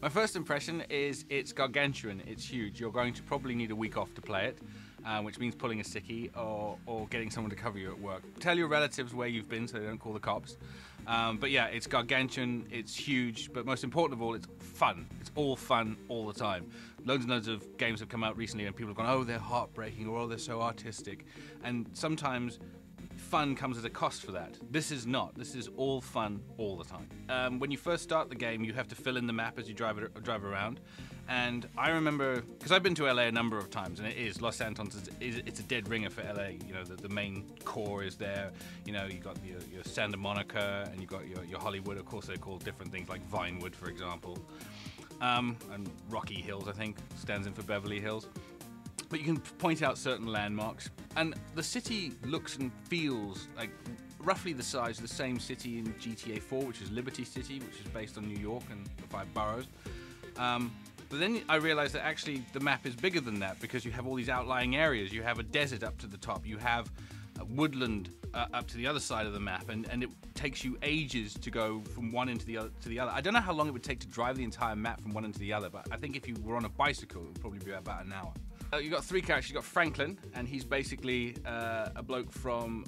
My first impression is it's gargantuan, it's huge. You're going to probably need a week off to play it, which means pulling a sickie or getting someone to cover you at work. Tell your relatives where you've been so they don't call the cops. But yeah, it's gargantuan, it's huge, but most important of all, it's fun. It's all fun all the time. Loads and loads of games have come out recently and people have gone, oh, they're heartbreaking, or oh, they're so artistic. And sometimes fun comes at a cost for that. This is not. This is all fun all the time. When you first start the game, you have to fill in the map as you drive around. And I remember, because I've been to LA a number of times, and it is, Los Santos it's a dead ringer for LA. You know, the main core is there. You know, you got your Santa Monica, and you got your Hollywood. Of course, they're called different things, like Vinewood, for example. And Rocky Hills, I think, stands in for Beverly Hills. But you can point out certain landmarks, and the city looks and feels like roughly the size of the same city in GTA 4, which is Liberty City, which is based on New York and the 5 boroughs. But then I realized that actually the map is bigger than that, because you have all these outlying areas. You have a desert up to the top, you have a woodland up to the other side of the map, and it takes you ages to go from one end to the other. I don't know how long it would take to drive the entire map from one end to the other, but I think if you were on a bicycle, it would probably be about an hour. You've got 3 characters. You've got Franklin, and he's basically a bloke from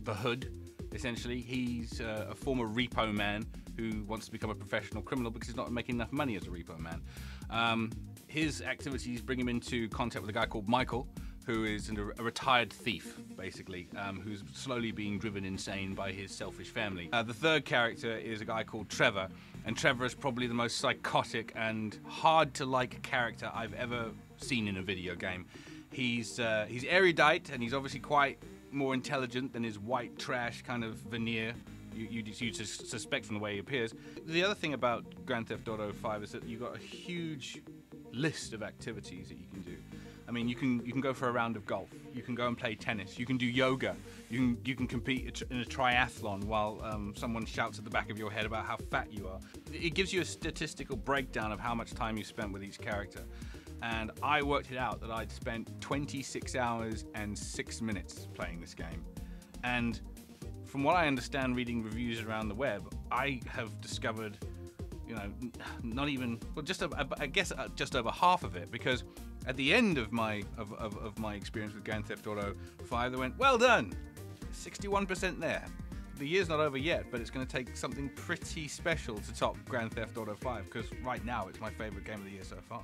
the hood, essentially. He's a former repo man who wants to become a professional criminal because he's not making enough money as a repo man. His activities bring him into contact with a guy called Michael, who is a retired thief, basically, who's slowly being driven insane by his selfish family. The third character is a guy called Trevor, and Trevor is probably the most psychotic and hard-to-like character I've ever seen in a video game. He's erudite, and he's obviously quite more intelligent than his white trash kind of veneer you suspect from the way he appears. The other thing about Grand Theft Auto 5 is that you've got a huge list of activities that you can do. I mean, you can go for a round of golf. You can go and play tennis. You can do yoga. You can compete in a triathlon while someone shouts at the back of your head about how fat you are. It gives you a statistical breakdown of how much time you spent with each character. And I worked it out that I'd spent 26 hours and 6 minutes playing this game. And from what I understand reading reviews around the web, I have discovered, you know, not even, well, I guess just over half of it, because at the end of my experience with Grand Theft Auto 5, they went, well done, 61% there. The year's not over yet, but it's going to take something pretty special to top Grand Theft Auto 5, because right now it's my favorite game of the year so far.